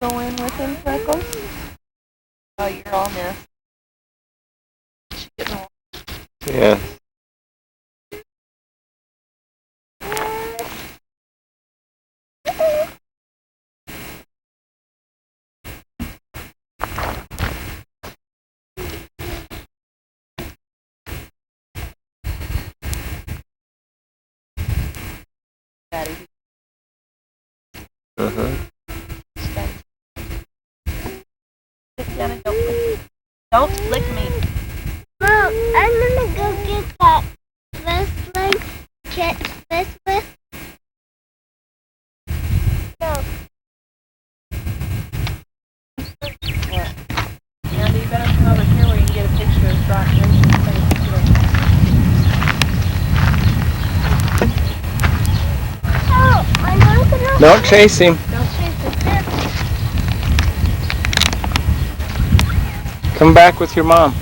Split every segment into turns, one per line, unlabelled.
Go in with him, Freckles? Oh, you're all messed.
Yeah.
Daddy. Sit down and don't lick me.
Mom, I'm gonna go get that wrestling kit this with. Go.
What? Andy, you better come over here where you can get a picture of Grace's face.
Oh, I'm gonna.
Don't chase him.
Don't chase him.
Come back with your mom.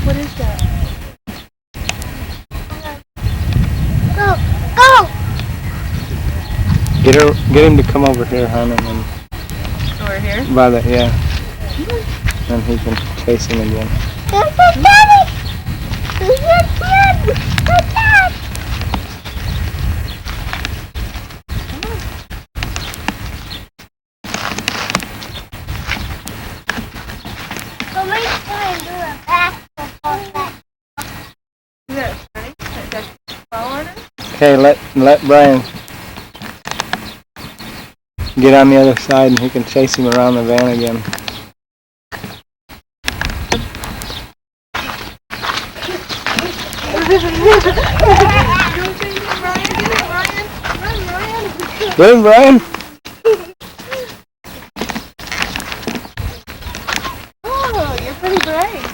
What is that?
Go, go!
Get him to come over here, hon, and then
Over here?
by the and he can chase him again.
There's your daddy! There's your dad! Your dad! So let's try and do a basketball back.
Is that funny? That fall on it?
Okay, let Brian get on the other side and he can chase him around the van again. Get him, Brian.
Oh, you're pretty brave.